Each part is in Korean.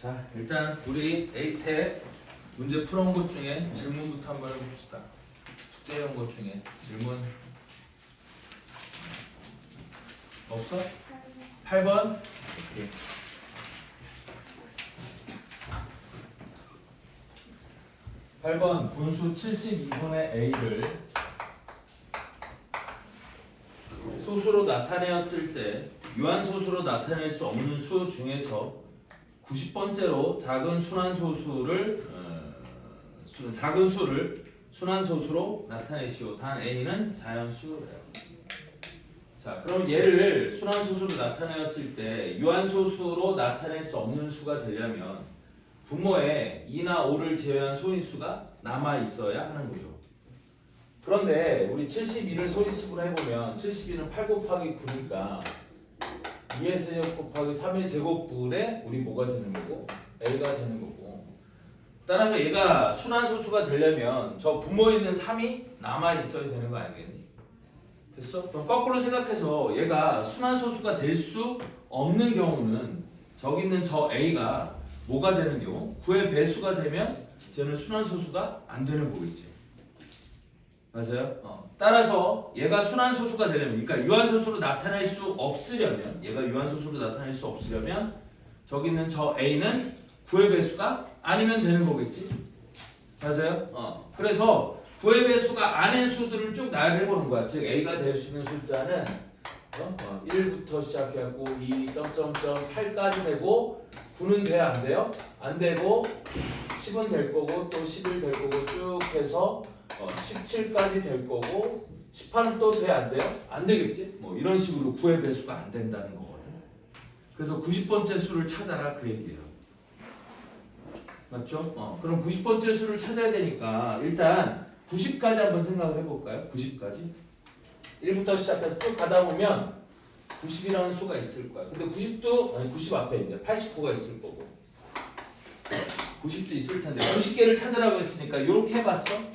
자, 일단 우리 에이스텝 문제 풀어온 것 중에 질문부터 한번 해봅시다. 숙제해온 것 중에 질문 없어? 8번? 오케이. 팔번 분수 72분의 a를 소수로 나타내었을 때 유한소수로 나타낼 수 없는 수 중에서 90번째로 작은 순환소수를 작은 수를 순환소수로 나타내시오. 단 a는 자연수래요. 자, 그럼 얘를 순환소수로 나타내었을 때 유한소수로 나타낼 수 없는 수가 되려면 분모에 2나 5를 제외한 소인수가 남아 있어야 하는 거죠. 그런데 우리 72를 소인수로 해보면 72는 8 곱하기 9니까 2의 세제곱 곱하기 3의 제곱분에 우리 뭐가 되는 거고? a가 되는 거고. 따라서 얘가 순환소수가 되려면 저 분모에 있는 3이 남아 있어야 되는 거 아니겠니? 됐어? 그럼 거꾸로 생각해서 얘가 순환소수가 될 수 없는 경우는 저기 있는 저 a가 뭐가 되는 경우? 9의 배수가 되면 쟤는 순환소수가 안 되는 거겠지. 맞아요? 따라서 얘가 순환소수가 되려면, 그러니까 유한소수로 나타낼 수 없으려면, 얘가 유한소수로 나타낼 수 없으려면 저기 있는 저 a는 9의 배수가 아니면 되는 거겠지. 맞아요? 그래서 9의 배수가 아닌 수들을 쭉 나열해보는 거야. 즉 a가 될 수 있는 숫자는 1부터 시작해갖고 2, 8까지 되고 9는 돼야 안 돼요? 안 되고 10은 될 거고 또 11 될 거고 쭉 해서 17까지 될 거고 18은 또 돼야 안 돼요? 안 되겠지? 뭐 이런 식으로 9의 배수가 안 된다는 거거든. 그래서 90번째 수를 찾아라 그 얘기예요. 맞죠? 그럼 90번째 수를 찾아야 되니까 일단 90까지 한번 생각을 해볼까요? 90까지 1부터 시작해서 쭉 가다 보면 90이라는 수가 있을 거야. 근데 90도 아니 90 앞에 이제 89가 있을 거고 90도 있을 텐데 90개를 찾으라고 했으니까 이렇게 해봤어.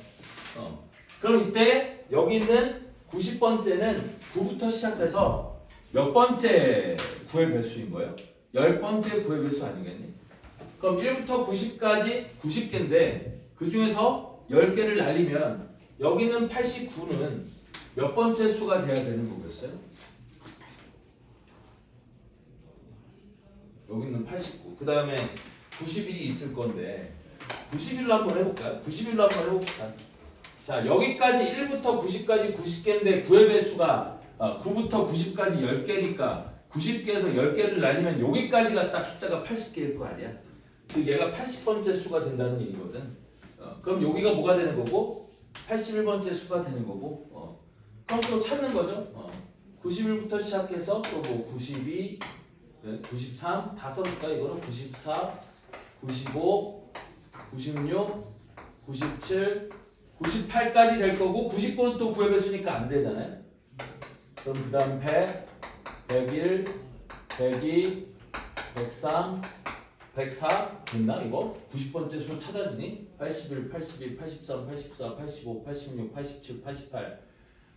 그럼 이때 여기 있는 90번째는 9부터 시작해서 몇 번째 9의 배수인 거예요? 10번째 9의 배수 아니겠니? 그럼 1부터 90까지 90개인데 그 중에서 10개를 날리면 여기 있는 89는 몇 번째 수가 돼야 되는 거겠어요? 여기 있는 89. 그 다음에 91이 있을 건데 91로 한번 해볼까요? 91로 한번 해봅시다. 자, 여기까지 1부터 90까지 90개인데 9의 배수가 9부터 90까지 10개니까 90개에서 10개를 날리면 여기까지가 딱 숫자가 80개일 거 아니야? 즉 얘가 80번째 수가 된다는 얘기거든. 그럼 여기가 뭐가 되는 거고 81번째 수가 되는 거고 그럼 또 찾는 거죠. 91부터 시작해서 또 뭐 92, 93, 다 써볼까 이거는 94, 95, 96, 97, 98까지 될 거고 99는 또 9의 배수니까 안 되잖아요. 그럼 그 다음 100, 101, 102, 103, 104 됐나 이거? 90번째 수 찾아지니? 81, 82, 83, 84, 85, 86, 87, 88,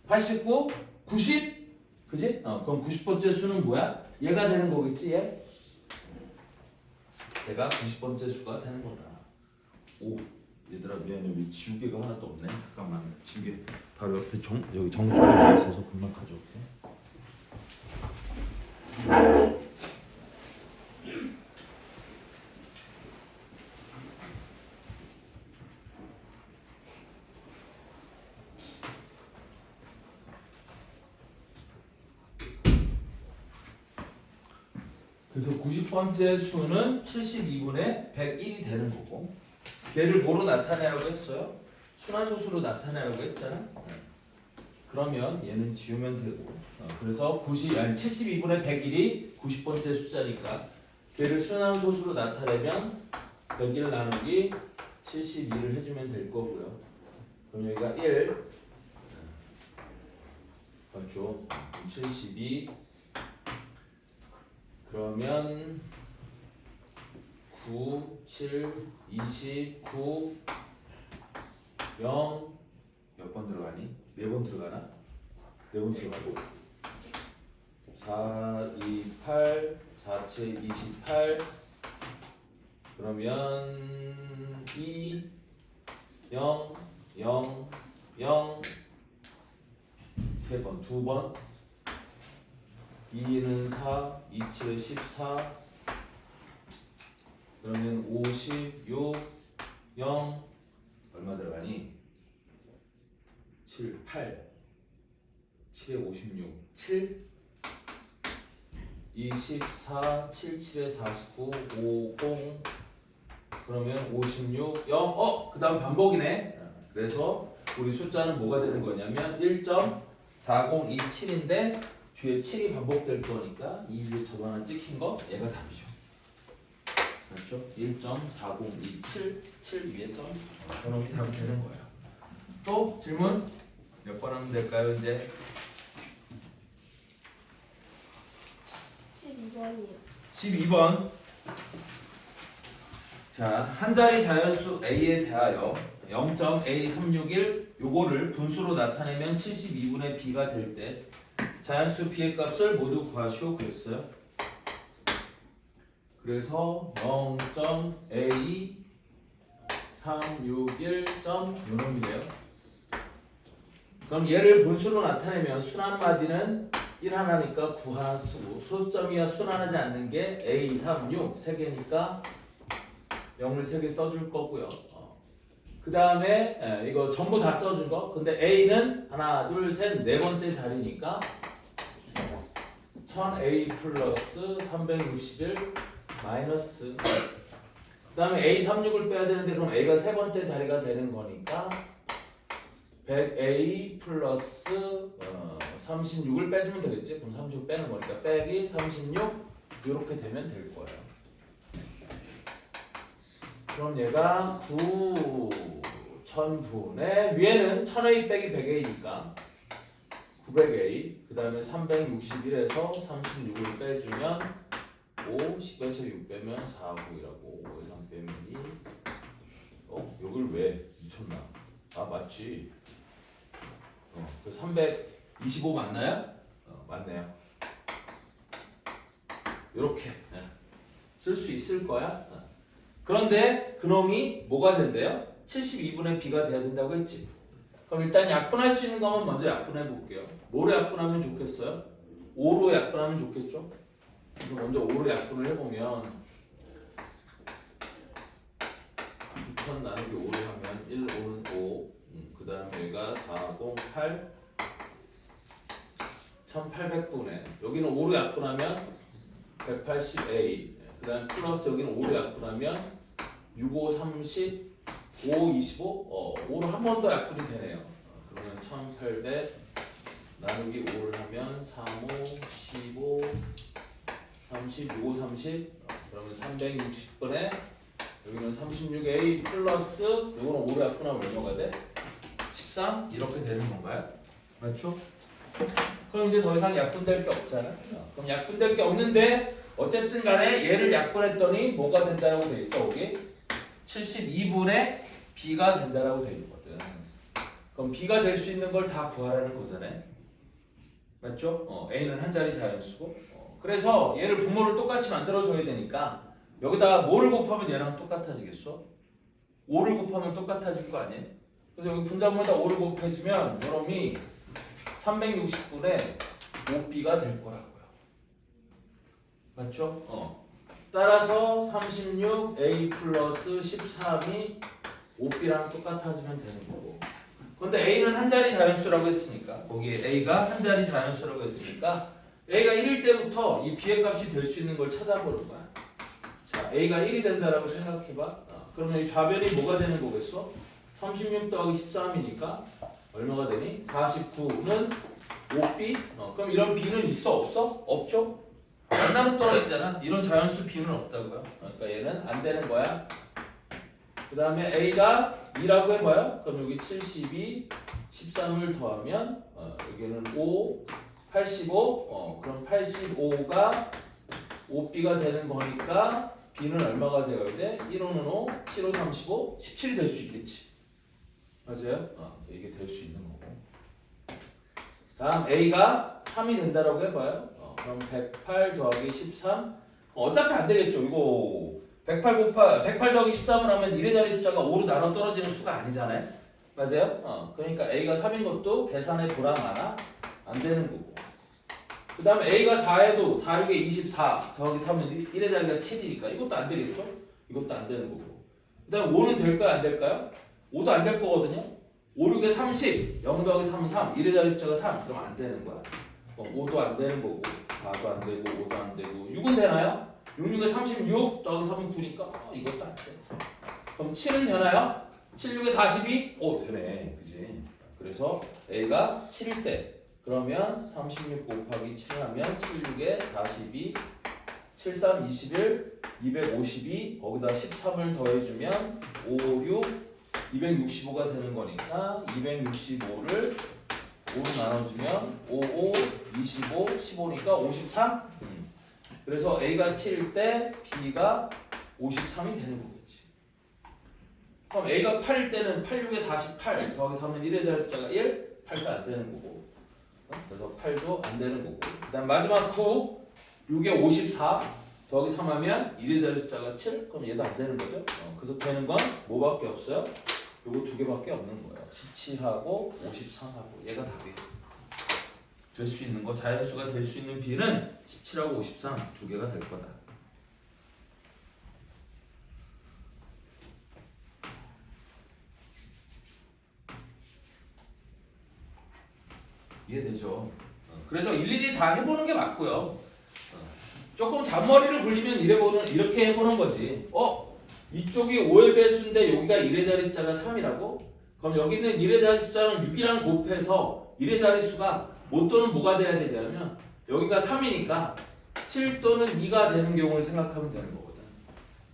89, 90? 그지? 그럼 90번째 수는 뭐야? 얘가 되는 거겠지 얘? 제가 90번째 수가 되는 거다. 오 얘들아 미안해 여기 지우개가 하나도 없네. 잠깐만 지우개 바로 옆에 여기 정수기가 있어서 금방 가져올게. 그래서 90번째 수는 72분의 101이 되는 거고 걔를 뭐로 나타내라고 했어요? 순환소수로 나타내라고 했잖아. 그러면 얘는 지우면 되고 그래서 72분의 101이 90번째 숫자니까 걔를 순환소수로 나타내면 101 나누기 72를 해주면 될 거고요. 그럼 여기가 1 맞죠? 72 그러면 9, 7, 29, 0 몇 번 들어가니? 4번 들어가나? 4번 들어가고 4, 2, 8, 4, 7, 28 그러면 2 0 0 0 3번 2번 2는 4 2 7에 14 그러면 56 0 얼마 들어가니? 7 8 7에 56 7 24 7 7에 49 50 그러면 56 0 그 다음 반복이네. 그래서 우리 숫자는 뭐가 되는 거냐면 1.4027인데 뒤에 7이 반복될 거니까 이 위에 저거 하나 찍힌 거 얘가 답이죠. 그렇죠? 1.4027 7 위에 점 저놈이 답이 되는 거예요. 또 질문 몇 번 하면 될까요 이제? 12번이요. 12번. 자, 한 자리 자연수 a에 대하여 0.A361 요거를 분수로 나타내면 72분의 b가 될 때 자연수 b의 값을 모두 구하시오 그랬어요. 그래서 0.A361 요놈이래요. 그럼 얘를 분수로 나타내면 순환마디는 1 하나니까 9 하나 쓰고 소수점이야 순환하지 않는 게 A36 3개니까 0을 3개 써줄 거고요. 그 다음에 이거 전부 다 써준 거. 근데 A는 하나, 둘, 셋, 네 번째 자리니까 1000A 플러스 361 마이너스. 그 다음에 A36을 빼야 되는데 그럼 A가 세 번째 자리가 되는 거니까 100A 플러스 36을 빼주면 되겠지. 그럼 36 빼는 거니까 빼기 36 이렇게 되면 될 거예요. 그럼 얘가 9 1000분의 위에는 1000A 빼기 100A니까 900A 그 다음에 361에서 36을 빼주면 5 10에서 6 빼면 4, 9이라고 5에서 3 빼면 2 여길 왜 미쳤나? 아 맞지. 그 325 맞나요? 맞네요. 이렇게 쓸 수 있을 거야. 그런데 그놈이 뭐가 된대요? 72분의 b가 돼야 된다고 했지. 그럼 일단 약분할 수 있는 거면 먼저 약분해 볼게요. 뭐로 약분하면 좋겠어요? 5로 약분하면 좋겠죠? 그래서 먼저 5로 약분을 해보면 2000 나누기 5를 하면 1, 5는 5 그 다음에 여기가 408 1800분의 여기는 5로 약분하면 180A 그 다음 플러스 여기는 5로 약분하면 65, 30, 5, 25 5로 한 번 더 약분이 되네요. 그러면 1800 나누기 5를 하면 3, 5, 15 30, 65, 30 그러면 360분의 여기는 36A 플러스 요거는 5로 약분하면 얼마가 돼? 13? 이렇게 되는 건가요? 맞죠? 그럼 이제 더 이상 약분될 게 없잖아. 그럼 약분될 게 없는데 어쨌든 간에 얘를 약분했더니 뭐가 된다라고 돼 있어 여기? 72분의 b가 된다라고 돼 있거든. 그럼 b가 될 수 있는 걸 다 구하라는 거잖아요. 맞죠? a는 한 자리 자연수고 그래서 얘를 분모를 똑같이 만들어줘야 되니까 여기다 뭐를 곱하면 얘랑 똑같아지겠어? 5를 곱하면 똑같아질 거 아니에요? 그래서 여기 분자문에다 5를 곱해주면 요놈이 360분의 5b가 될 거라고요. 맞죠? 따라서 36a 플러스 13이 5b랑 똑같아지면 되는 거고. 근데 a는 한 자리 자연수라고 했으니까 거기에 a가 한 자리 자연수라고 했으니까 a가 1일 때부터 이 b의 값이 될 수 있는 걸 찾아보는 거야. 자, a가 1이 된다라고 생각해봐. 그러면 이 좌변이 뭐가 되는 거겠어? 36 더하기 13이니까 얼마가 되니? 49는 5b? 그럼 이런 b는 있어? 없어? 없죠? 만나면 떨어지잖아. 이런 자연수 b는 없다고요. 그러니까 얘는 안 되는 거야. 그 다음에 a가 2라고 해봐요. 그럼 여기 72, 13을 더하면 여기는 5, 85. 그럼 85가 5b가 되는 거니까 b는 얼마가 되어야 돼? 1호는 5, 7호 35, 17이 될 수 있겠지. 맞아요? 이게 될 수 있는 거고. 다음 a가 3이 된다라고 해봐요. 그럼 108 더하기 13 어차피 안 되겠죠. 이거 108 더하기 13을 하면 1의 자리 숫자가 5로 나눠 떨어지는 수가 아니잖아요. 맞아요? 그러니까 A가 3인 것도 계산에 불안하나 안 되는 거고. 그 다음에 A가 4에도 4, 6에 24 더하기 3은 1의 자리가 7이니까 이것도 안 되겠죠? 이것도 안 되는 거고. 그 다음에 5는 될까요? 안 될까요? 5도 안 될 거거든요. 5, 6에 30 0 더하기 3은 3 1의 자리 숫자가 3 그럼 안 되는 거야. 5도 안 되는 거고 4도 안 되고 5도 안 되고 6은 되나요? 6, 6에 36 더하기 3은 9니까 이것도 안 돼. 그럼 7은 되나요? 7, 6에 42? 오 되네. 그지? 그래서 A가 7일 때 그러면 36 곱하기 7 하면 7, 6에 42 7, 3, 21 252 거기다 13을 더해주면 5, 6 265가 되는 거니까 265를 5로 나눠주면 5, 5, 25, 15니까 53? 그래서 A가 7일 때 B가 53이 되는 거겠지. 그럼 A가 8일 때는 8, 6에 48 더하기 3은 1의 자리 숫자가 1, 8도 안 되는 거고. 그래서 8도 안 되는 거고. 그 다음 마지막 9, 6에 54 더하기 3 하면 1의 자리 숫자가 7, 그럼 얘도 안 되는 거죠. 그래서 되는 건 뭐밖에 없어요? 요거 두 개밖에 없는 거예요. 17하고 53하고 얘가 답이에요. 될 수 있는 거, 자연수가 될 수 있는 B는 17하고 53 두 개가 될 거다. 이해되죠? 그래서 일일이 다 해보는 게 맞고요. 조금 잔머리를 굴리면 이렇게 해보는 거지. 이쪽이 5의 배수인데 여기가 1의 자리 숫자가 3이라고? 그럼 여기는 1의 자리 숫자는 6이랑 곱해서 1의 자리 수가 뭐 또는 뭐가 돼야 되냐면 여기가 3이니까 7 또는 2가 되는 경우를 생각하면 되는 거거든.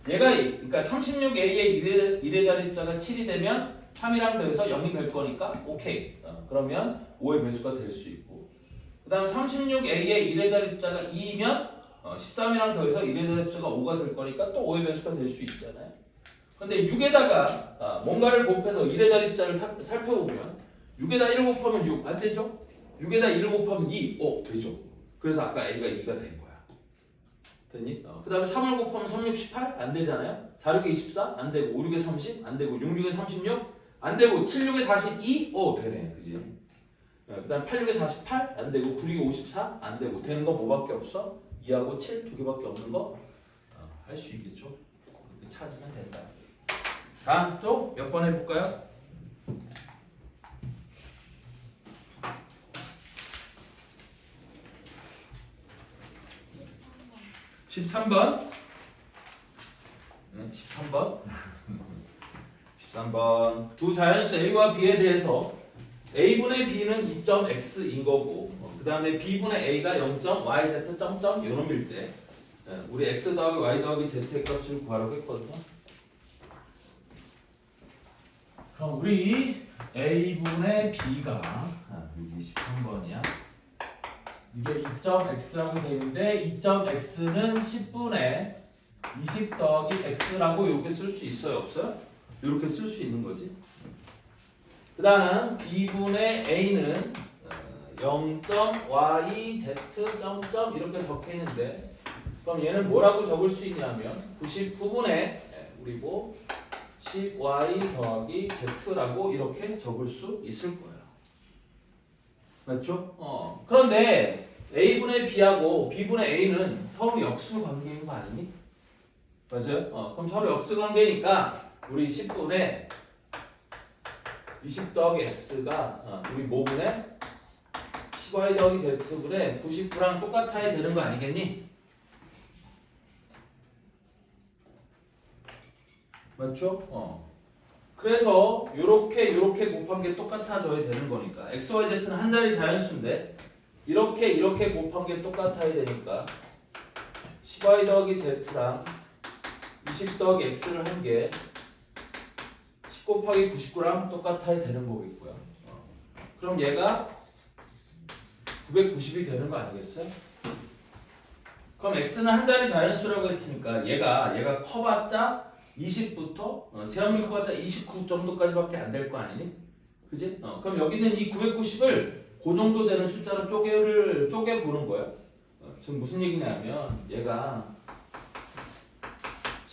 얘가 그러니까 36A의 1의 자리 숫자가 7이 되면 3이랑 더해서 0이 될 거니까 오케이. 그러면 5의 배수가 될 수 있고 그 다음 36A의 1의 자리 숫자가 2이면 13이랑 더해서 1의 자리 숫자가 5가 될 거니까 또 5의 배수가 될 수 있잖아요. 근데 6에다가 뭔가를 곱해서 1의 자리 숫자를 살펴보면 6에다 1 곱하면 6 안 되죠? 6에다 1 곱하면 2 되죠. 그래서 아까 A가 2가 된 거야. 됐니? 그 다음에 3을 곱하면 3, 6, 18 안 되잖아요. 4, 6에 24 안 되고 5, 6에 30 안 되고 6, 6에 36 안 되고 7, 6에 42 되네. 그지? 그 다음 8, 6에 48 안 되고 9, 6에 54 안 되고 되는 거 뭐밖에 없어? 2하고 7 두 개밖에 없는 거 할 수 있겠죠? 이렇게 찾으면 된다. 다음 또 몇 번 해볼까요? 13번 13번 13번 두 자연수 A와 B에 대해서 A분의 B는 2.x인 거고 그 다음에 B분의 A가 0.yz 점점 요놈일 때 우리 x 더하기 y 더하기 z의 값을 구하라고 했거든요. 그럼 우리 A분의 B가 여기 13번이야. 이게 2.x라고 되는데 2.x는 10분의 20 더하기 x라고 이렇게 쓸 수 있어요? 없어요? 이렇게 쓸 수 있는 거지. 그 다음 B분의 A는 0.yz 점점 이렇게 적혀 있는데 그럼 얘는 뭐라고 적을 수 있냐면 99분의 우리 뭐 10y 더하기 z라고 이렇게 적을 수 있을 거예요. 맞죠? 그런데 A분의 B하고 B분의 A는 서로 역수 관계인 거 아니니? 맞아요? 그럼 서로 역수 관계니까 우리 10분의 20 더하기 x가 우리 뭐분의 10y 더하기 z분의 99랑 똑같아야 되는 거 아니겠니? 맞죠? 그래서 요렇게 곱한 게 똑같아져야 되는 거니까 x, y, z는 한 자리 자연수인데 이렇게 곱한 게 똑같아야 되니까 10y 더하기 z랑 20 더하기 x를 한 게 10 곱하기 99랑 똑같아야 되는 거겠고요. 그럼 얘가 990이 되는 거 아니겠어요? 그럼 x는 한 자리 자연수라고 했으니까 얘가 커봤자 20부터 제한물이 커봤자 29 정도까지밖에 안 될 거 아니니? 그지? 그럼 여기는 이 990을 그 정도 되는 숫자로 쪼개보는 거예요. 지금 무슨 얘기냐면 얘가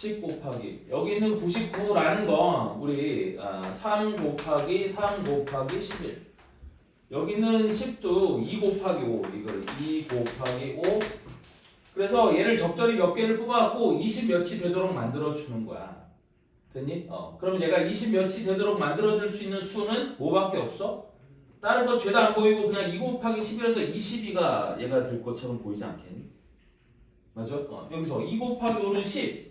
10 곱하기 여기 있는 99라는 건 우리 3 곱하기 3 곱하기 11 여기 있는 10도 2 곱하기 5 이걸 2 곱하기 5 그래서 얘를 적절히 몇 개를 뽑아갖고 20 몇이 되도록 만들어주는 거야. 됐니? 그러면 얘가 20 몇이 되도록 만들어줄 수 있는 수는 뭐밖에 없어? 다른 거 죄다 안 보이고 그냥 2 곱하기 11에서 22가 얘가 될 것처럼 보이지 않겠니? 맞아? 여기서 2 곱하기 5는 10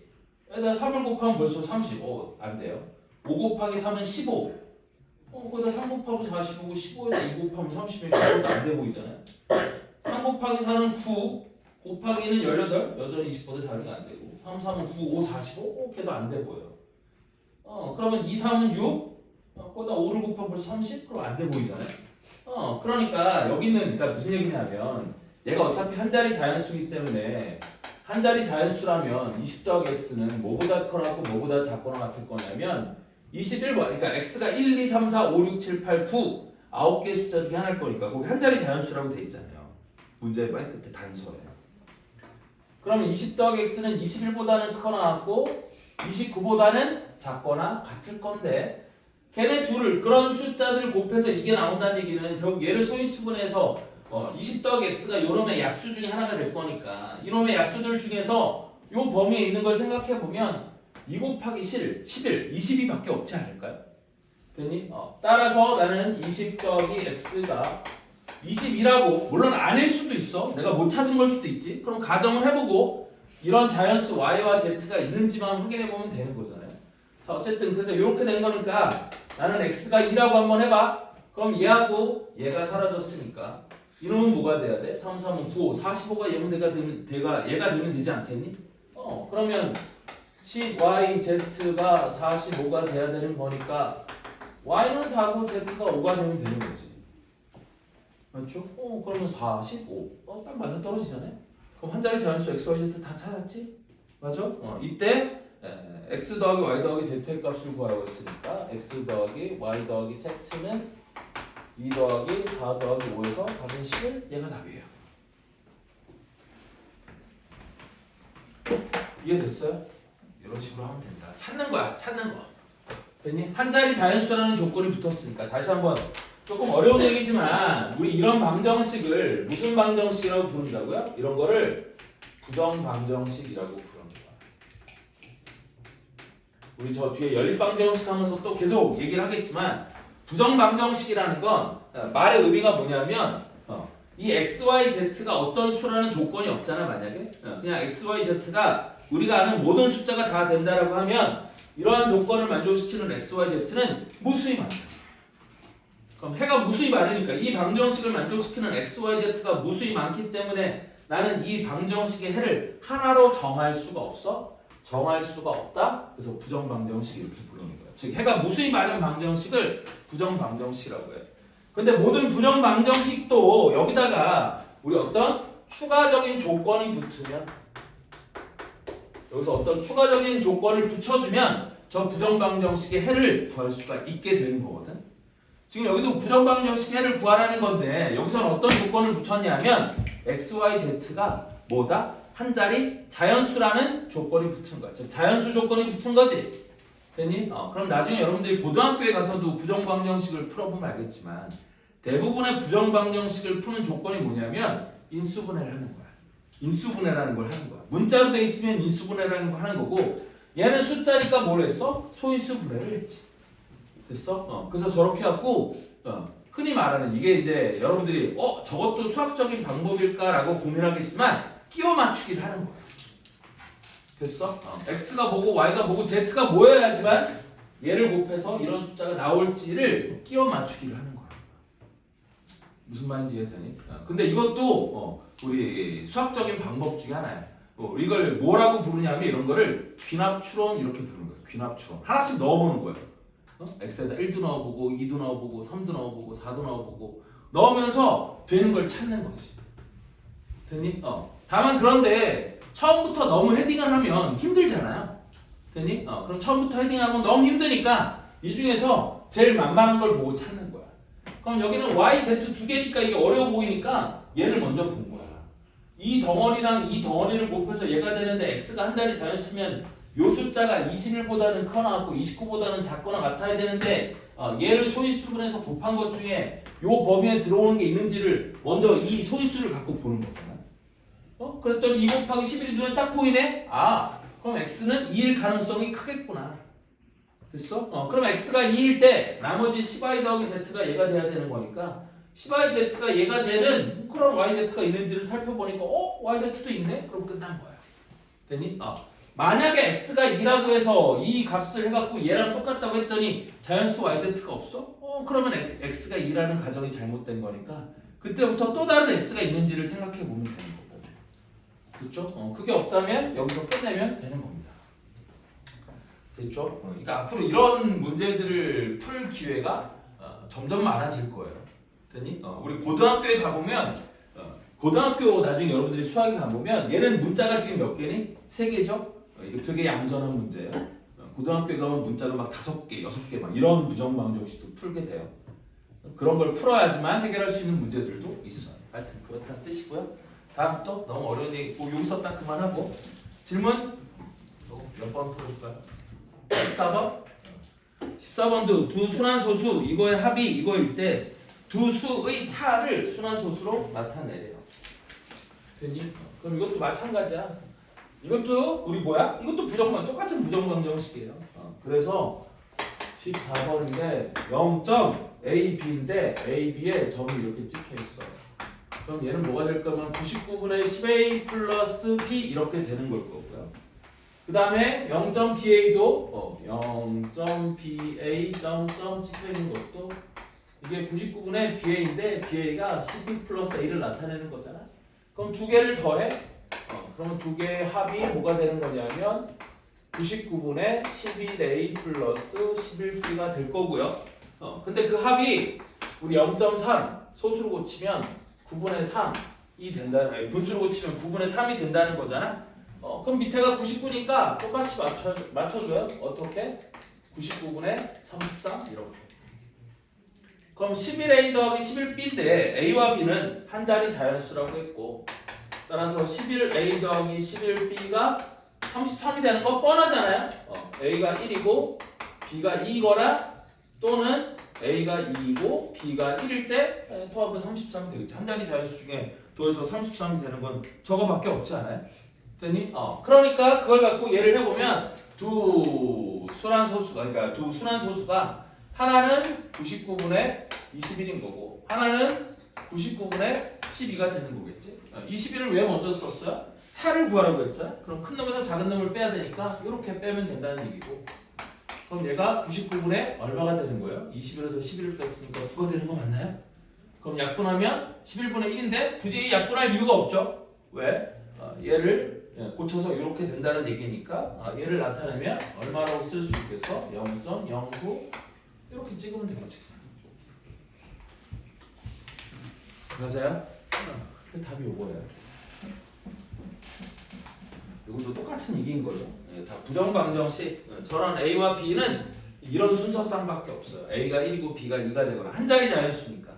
여기다 3을 곱하면 벌써 30 안 돼요. 5 곱하기 3은 15 거기다 3 곱하면 45고 15에다 2 곱하면 30이면 그것도 안 돼 보이잖아요. 3 곱하기 4는 9 곱하기는 18 여전히 20보다 작은 게 안 되고 3, 3은 9, 5, 45 걔도 안 돼 보여요. 그러면 2, 3은 6 거기다 5를 곱하면 벌써 30 그럼 안 돼 보이잖아요. 그러니까 여기는 그러니까 무슨 얘기냐면 얘가 어차피 한 자리 자연수이기 때문에 한 자리 자연수라면 20 더하기 x는 뭐보다 커나고 뭐보다 작거나 같을 거냐면 21번 그러니까 x가 1, 2, 3, 4, 5, 6, 7, 8, 9 9개의 숫자 중에 하나일 거니까 거기 한 자리 자연수라고 돼 있잖아요. 문제의 맨 끝에 단서예요. 그러면 20 더하기 x는 21보다는 크거나 같고 29보다는 작거나 같을 건데 걔네 둘을 그런 숫자들 곱해서 이게 나온다는 얘기는 결국 얘를 소인수분해서 20 더하기 x가 요놈의 약수 중에 하나가 될 거니까 이놈의 약수들 중에서 요 범위에 있는 걸 생각해 보면 2 곱하기 11, 22밖에 없지 않을까요? 됐니? 따라서 나는 20 더하기 x가 20이라고 물론 아닐 수도 있어. 내가 못 찾은 걸 수도 있지. 그럼 가정을 해보고 이런 자연수 y와 z가 있는지만 확인해 보면 되는 거잖아요. 자 어쨌든 그래서 이렇게 된 거니까 나는 x가 2라고 한번 해봐. 그럼 얘하고 얘가 사라졌으니까 이놈은 뭐가 돼야 돼? 3, 3은 9, 5, 45가 얘가 되면 되지 않겠니? 그러면 10yz가 45가 돼야 되는 거니까 y는 4고 z가 5가 되면 되는 거지. 맞죠? 그러면 45. 딱 맞아 떨어지잖아요. 그럼 한 자리 자연수 x, y, z 다 찾았지? 맞아? 이때 x 더하기 y 더하기 z의 값을 구하라고 했으니까 x 더하기 y 더하기 z는 2 더하기 4 더하기 5에서 답은 11 얘가 답이에요. 이해됐어요? 이런 식으로 하면 된다. 찾는 거야. 찾는 거. 됐니? 한 자리 자연수라는 조건이 붙었으니까 다시 한번 조금 어려운 얘기지만 우리 이런 방정식을 무슨 방정식이라고 부른다고요? 이런 거를 부정방정식이라고 부릅니다. 우리 저 뒤에 연립방정식 하면서 또 계속 얘기를 하겠지만 부정방정식이라는 건 말의 의미가 뭐냐면 이 x, y, z가 어떤 수라는 조건이 없잖아. 만약에 그냥 x, y, z가 우리가 아는 모든 숫자가 다 된다라고 하면 이러한 조건을 만족시키는 x, y, z는 무수히 많다. 그럼 해가 무수히 많으니까 이 방정식을 만족시키는 x, y, z가 무수히 많기 때문에 나는 이 방정식의 해를 하나로 정할 수가 없어? 정할 수가 없다? 그래서 부정방정식 이렇게 부르는 거야. 즉 해가 무수히 많은 방정식을 부정방정식이라고 해요. 근데 모든 부정방정식도 여기다가 우리 어떤 추가적인 조건이 붙으면 여기서 어떤 추가적인 조건을 붙여주면 저 부정방정식의 해를 구할 수가 있게 되는 거거든. 지금 여기도 부정방정식 해를 구하라는 건데 여기서는 어떤 조건을 붙였냐면 x, y, z가 뭐다? 한 자리 자연수라는 조건이 붙은 거야. 즉 자연수 조건이 붙은 거지. 됐니? 그럼 나중에 여러분들이 고등학교에 가서도 부정방정식을 풀어보면 알겠지만 대부분의 부정방정식을 푸는 조건이 뭐냐면 인수분해를 하는 거야. 인수분해라는 걸 하는 거야. 문자로 돼 있으면 인수분해라는 걸 하는 거고 얘는 숫자니까 뭘 했어? 소인수분해를 했지. 됐어? 그래서 저렇게 갖고 흔히 말하는 이게 이제 여러분들이 저것도 수학적인 방법일까라고 고민하겠지만 끼워 맞추기를 하는 거야. 됐어? x가 뭐고 y가 뭐고 z가 뭐여야지만 얘를 곱해서 이런 숫자가 나올지를 끼워 맞추기를 하는 거야. 무슨 말인지 이해되니? 근데 이것도 우리 수학적인 방법 중에 하나야. 이걸 뭐라고 부르냐면 이런 거를 귀납추론 이렇게 부르는 거야. 귀납추론. 하나씩 넣어보는 거야. x에다 1도 넣어보고 2도 넣어보고 3도 넣어보고 4도 넣어보고 넣으면서 되는 걸 찾는 거지. 됐니? 다만 그런데 처음부터 너무 헤딩을 하면 힘들잖아요. 됐니? 그럼 처음부터 헤딩하면 너무 힘드니까 이 중에서 제일 만만한 걸 보고 찾는 거야. 그럼 여기는 y, z 두 개니까 이게 어려워 보이니까 얘를 먼저 본 거야. 이 덩어리랑 이 덩어리를 곱해서 얘가 되는데 x가 한 자리 자연수면 요 숫자가 21보다는 커나 같고 29보다는 작거나 같아야 되는데 얘를 소위수분해서 곱한 것 중에 요 범위에 들어오는 게 있는지를 먼저 이 소위수를 갖고 보는 거잖아. 그랬더니 2 곱하기 11이 눈에 딱 보이네? 아, 그럼 x는 2일 가능성이 크겠구나. 됐어? 그럼 x가 2일 때 나머지 10i 더하기 z가 얘가 돼야 되는 거니까 10i z가 얘가 되는 그런 yz가 있는지를 살펴보니까 yz도 있네? 그럼 끝난 거야. 됐니? 만약에 x가 2라고 해서 이 값을 해갖고 얘랑 똑같다고 했더니 자연수 yz가 없어? 그러면 x가 2라는 가정이 잘못된 거니까 그때부터 또 다른 x가 있는지를 생각해 보면 되는 거고. 됐죠? 그게 없다면 여기서 끝내면 되는 겁니다. 됐죠? 그러니까 앞으로 이런 문제들을 풀 기회가 점점 많아질 거예요. 됐니? 우리 고등학교에 가보면 고등학교 나중에 여러분들이 수학에 가보면 얘는 문자가 지금 몇 개니? 3개죠? 이거 되게 얌전한 문제예요. 고등학교에 가면 문자가 막 5개, 6개 막 이런 부정방정식도 풀게 돼요. 그런 걸 풀어야지만 해결할 수 있는 문제들도 있어요. 하여튼 그렇다는 뜻이고요. 다음 또 너무 어려운 얘기 있고 여기서 딱 그만하고 질문 몇 번 풀어볼까요? 14번? 14번도 두 순환소수 이거의 합이 이거일 때 두 수의 차를 순환소수로 나타내래요. 됐니? 그럼 이것도 마찬가지야. 이것도 우리 뭐야? 이것도 부정방 똑같은 부정방정식이에요. 그래서 14번인데 0.ab인데 ab에 점이 이렇게 찍혀 있어. 그럼 얘는 뭐가 될 거면 99분의 10a 플러스 b 이렇게 되는 걸 거고요. 그 다음에 0.ba도 0.ba 점점 찍혀 있는 것도 이게 99분의 ba인데 ba가 12 플러스 a를 나타내는 거잖아. 그럼 두 개를 더해. 그러면 두 개의 합이 뭐가 되는 거냐면 99분의 11a 플러스 11b가 될 거고요. 근데 그 합이 우리 0.3 소수로 고치면 9분의 3이 된다는, 분수로 고치면 9분의 3이 된다는 거잖아. 그럼 밑에가 99니까 똑같이 맞춰줘요. 어떻게? 99분의 33 이렇게. 그럼 11a 더하기 11b인데 a와 b는 한 자리 자연수라고 했고 따라서 11a 더하기 11b가 33이 되는 거 뻔하잖아요. a가 1이고 b가 2거나 또는 a가 2이고 b가 1일 때 토합은 33이 되겠지. 한 자리 자연수 중에 더해서 33이 되는 건 저거밖에 없지 않아요? 됐니? 그러니까 그걸 갖고 예를 해보면 두 순환소수가 그러니까 두 순환소수가 하나는 99분의 21인 거고 하나는 99분의 12가 되는 거겠지. 21을 왜 먼저 썼어요? 차를 구하라고 했잖아. 그럼 큰 놈에서 작은 놈을 빼야 되니까 이렇게 빼면 된다는 얘기고. 그럼 얘가 99분의 얼마가 되는 거예요? 21에서 11을 뺐으니까 그거 되는 거 맞나요? 그럼 약분하면 11분의 1인데 굳이 약분할 이유가 없죠. 왜? 얘를 고쳐서 이렇게 된다는 얘기니까 얘를 나타내면 얼마라고 쓸 수 있겠어? 0.09 이렇게 찍으면 되겠지. 맞아요? 그 답이 요거예요. 이것도 똑같은 얘기인 거죠. 다 부정방정식. 저런 A와 B는 이런 순서쌍밖에 없어요. A가 1이고 B가 2가 되거나 한 자리 자연수니까.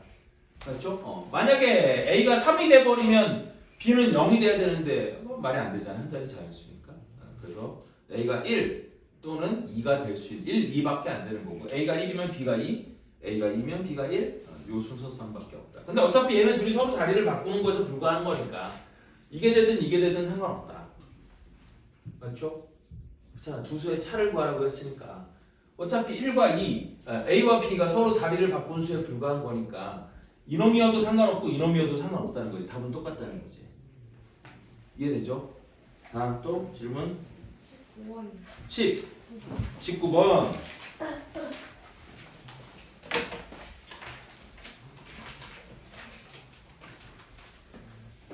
그렇죠? 만약에 A가 3이 돼버리면 B는 0이 돼야 되는데 말이 안 되잖아요. 한 자리 자연수니까. 그래서 A가 1 또는 2가 될 수 있는 1, 2밖에 안 되는 거고 A가 1이면 B가 2, A가 2면 B가 1 요 순서쌍밖에 없다. 근데 어차피 얘는 둘이 서로 자리를 바꾸는 거에서 불과한 거니까 이게 되든 상관없다. 맞죠? 그렇잖아. 두 수의 차를 구하라고 했으니까 어차피 1과 2, A와 B가 서로 자리를 바꾸는 수에 불과한 거니까 이놈이어도 상관없고 이놈이어도 상관없다는 거지. 답은 똑같다는 거지. 이해되죠? 다음 또 질문 19번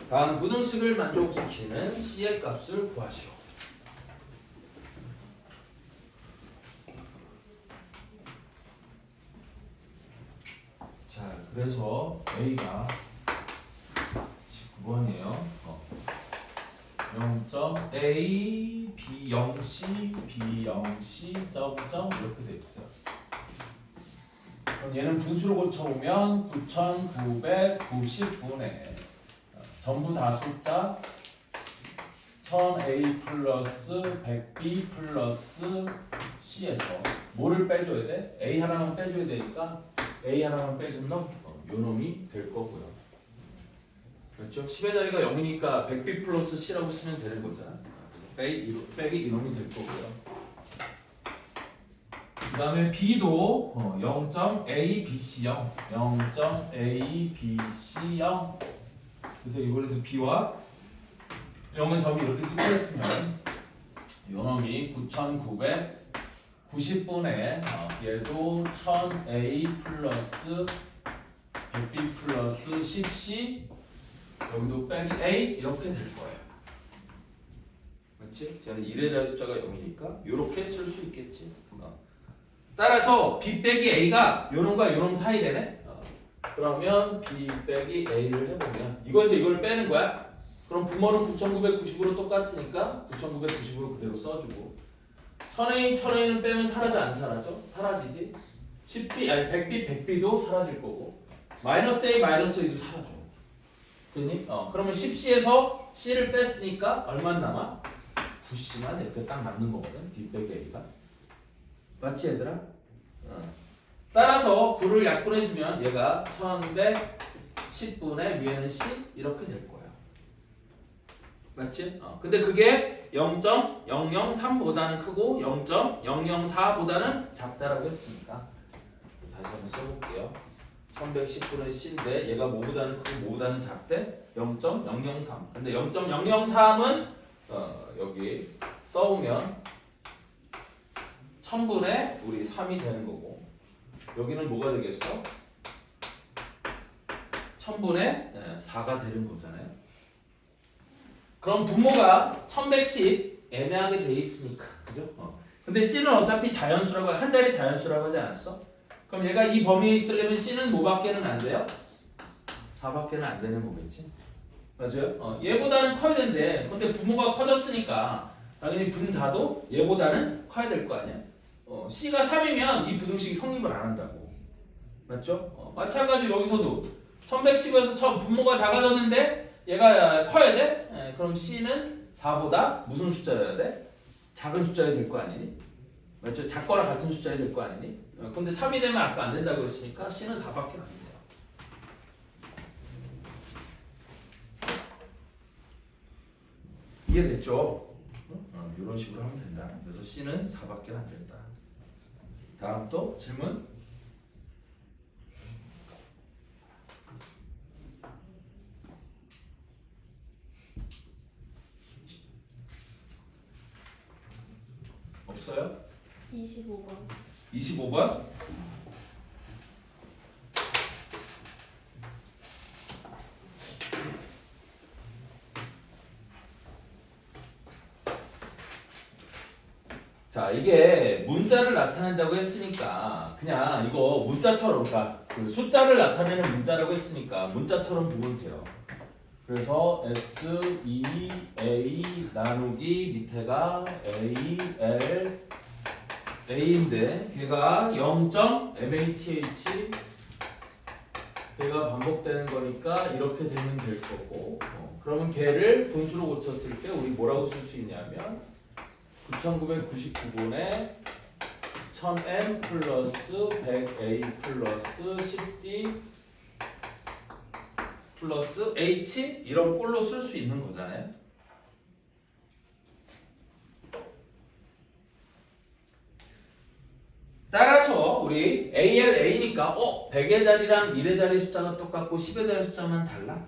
다음 부등식을 만족시키는 C의 값을 구하시오. 자, 그래서 A가 19번이에요. 0.A, B0C, B0C, 점점 이렇게 돼 있어요. 그럼 얘는 분수로 고쳐보면 9,990분의 전부 다 숫자 1000A 플러스 100B 플러스 C에서 뭐를 빼줘야 돼? A 하나만 빼줘야 되니까 A 하나만 빼준 놈? 요 놈이 될 거고요. 그렇죠? 10의 자리가 0이니까 100B 플러스 C라고 쓰면 되는 거잖아. 그래서 빼기 이놈이 될 거고요. 그 다음에 B도 0.ABC0 0.ABC0 그래서 이번에도 B와 0은 점이 이렇게 찍혀있으면 요놈이 9990분의 얘도 1000A 플러스 100B 플러스 10C 여기도 빼기 A 이렇게 될 거예요. 그렇지? 저는 1의 자리 숫자가 0이니까 이렇게 쓸 수 있겠지. 따라서 B 빼기 A가 요놈과 요놈 사이 되네. 그러면 B 빼기 A를 해보면 이거에서 이걸 빼는 거야. 그럼 분모는 9990으로 똑같으니까 9990으로 그대로 써주고 1000A, 1000A는 빼면 사라져 안 사라져? 사라지지. 10B, 아니 100B, 100B도 사라질 거고 마이너스 A, 마이너스 A도 사라져. 그니? 그러면 10C에서 C를 뺐으니까 얼마 남아? 9C만 이렇게 딱 남는 거거든. B 빼기 A가. 맞지 얘들아? 따라서 9를 약분해주면 얘가 1110분의 위에는 C 이렇게 될 거예요. 맞지? 근데 그게 0.003보다는 크고 0.004보다는 작다라고 했으니까 다시 한번 써볼게요. 1110분의 C인데 얘가 뭐보다는 크고 뭐보다는 작대? 0.003 근데 0.003은 여기 써오면 1000분의 우리 3이 되는 거고 여기는 뭐가 되겠어? 1000분의 4가 되는 거잖아요. 그럼 분모가 1110 애매하게 돼 있으니까 그죠? 근데 C는 어차피 자연수라고 한 자리 자연수라고 하지 않았어? 그럼 얘가 이 범위에 있으려면 C는 뭐밖에는 안 돼요? 4밖에는 안 되는 거겠지? 맞아요? 얘보다는 커야 된대. 근데 분모가 커졌으니까 당연히 분자도 얘보다는 커야 될 거 아니야? C가 3이면 이 부등식이 성립을 안 한다고. 맞죠? 마찬가지로 여기서도 1110에서 분모가 작아졌는데 얘가 커야 돼? 그럼 C는 4보다 무슨 숫자여야 돼? 작은 숫자여야 될 거 아니니? 맞죠? 작거나 같은 숫자여야 될 거 아니니? 근데 3이 되면 아까 안 된다고 했으니까 C는 4밖에 안 돼요. 이해됐죠? 이런 식으로 하면 된다. 그래서 C는 4밖에 안 된다. 다음 또 질문? 없어요? 25번. 25번? 자, 이게 문자를 나타낸다고 했으니까 그냥 이거 문자처럼 그러니까 그 숫자를 나타내는 문자라고 했으니까 문자처럼 보면 돼요. 그래서 S, E, A 나누기 밑에가 A, L, A인데 걔가 0.math 걔가 반복되는 거니까 이렇게 되면 될 거고 그러면 걔를 분수로 고쳤을 때 우리 뭐라고 쓸 수 있냐면 9999분의 1000m 플러스 100A 플러스 10D 플러스 H 이런 꼴로 쓸 수 있는 거잖아요. 따라서 우리 ALA니까 100의 자리랑 1의 자리 숫자가 똑같고 10의 자리 숫자만 달라?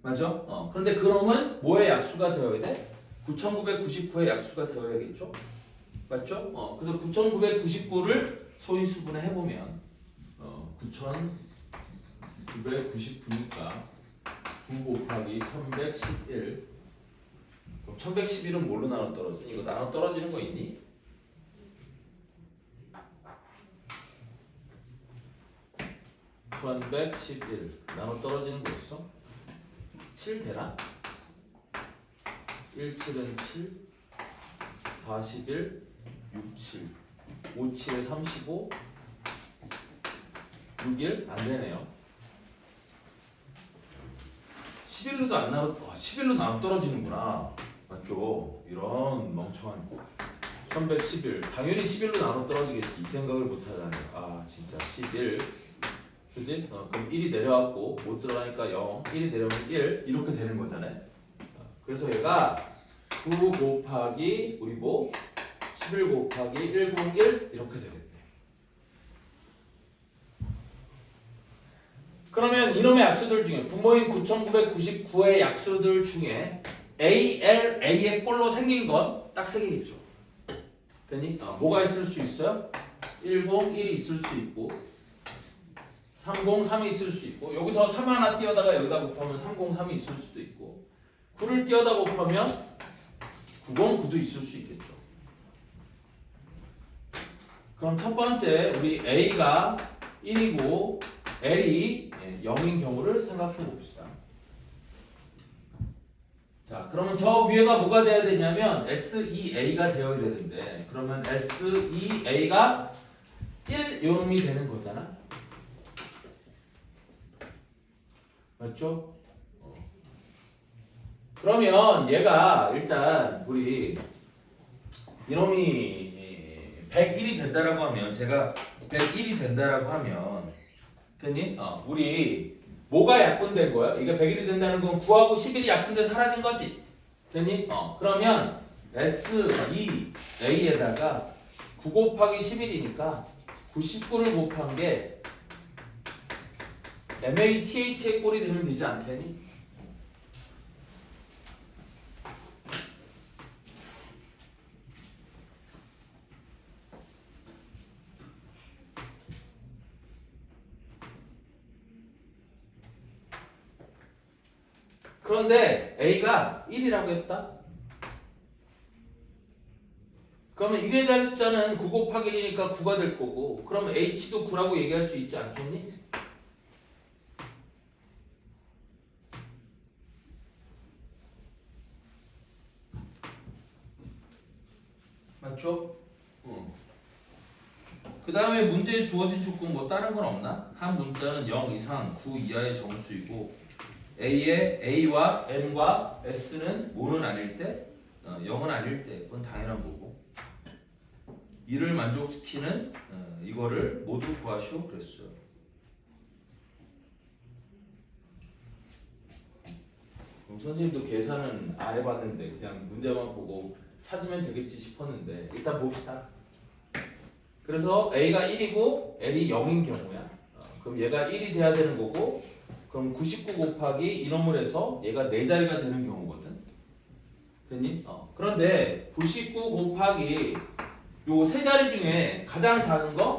맞아? 그런데 그러면 뭐의 약수가 되어야 돼? 9999의 약수가 되어야겠죠? 맞죠? 그래서 9999를 소인수분해 해보면 9999니까 9 곱하기 1111 그럼 1111은 뭘로 나눠 떨어지니? 이거 나눠 떨어지는 거 있니? (1111) 나눠 떨어지는 거 있어? 7 되나? 1, 7은 7 41 6, 7 5, 7에 35 6일 안 되네요. 11로도 안 나눠 11로 나눠 떨어지는구나. 맞죠? 이런 멍청한 1111 당연히 11로 나눠 떨어지겠지. 이 생각을 못하다니. 아 진짜 11 그지? 그럼 1이 내려왔고 못 들어가니까 0 1이 내려오면 1 이렇게 되는 거잖아요. 그래서 얘가 9 곱하기 우리 뭐 11 곱하기 101 이렇게 되겠네. 그러면 이놈의 약수들 중에 분모인 9999의 약수들 중에 A, L, A의 꼴로 생긴 건 딱 세 개겠죠. 되니? 뭐가 있을 수 있어요? 10, 1이 있을 수 있고 30, 3이 있을 수 있고 여기서 3 하나 띄어다가 여기다 곱하면 30, 3이 있을 수도 있고 9를 띄어다 곱하면 90, 9도 있을 수 있겠죠. 그럼 첫 번째 우리 A가 1이고 L이 0인 경우를 생각해 봅시다. 자, 그러면 저 위에가 뭐가 돼야 되냐면 SEA가 되어야 되는데 그러면 SEA가 1 요놈이 되는 거잖아. 맞죠? 그러면 얘가 일단 우리 이놈이 101이 된다라고 하면 제가 101이 된다라고 하면 됐니? 우리 뭐가 약분된 거야? 이게 100일이 된다는 건 9하고 11이 약분돼 사라진 거지. 됐니? 그러면 SEA에다가 9 곱하기 11이니까 99를 곱한 게 MATH의 꼴이 되면 되지 않겠니? 그런데 A가 1이라고 했다. 그러면 1의 자리 숫자는 9 곱하기 1이니까 9가 될 거고 그러면 H도 9라고 얘기할 수 있지 않겠니? 맞죠? 그 다음에 문제에 주어진 조건 뭐 다른 건 없나? 한 문자는 0 이상 9 이하의 정수이고 A와 N과 S는 5는 아닐 때 0은 아닐 때 그건 당연한 거고 이를 만족시키는 이거를 모두 구하시오 그랬어요. 그럼 선생님도 계산은 안 해봤는데 그냥 문제만 보고 찾으면 되겠지 싶었는데 일단 봅시다. 그래서 A가 1이고 L이 0인 경우야. 그럼 얘가 1이 돼야 되는 거고 그럼 99 곱하기 이놈을 해서 얘가 4자리가 되는 경우거든. 됐니? 그런데 99 곱하기 요 세 자리 중에 가장 작은 거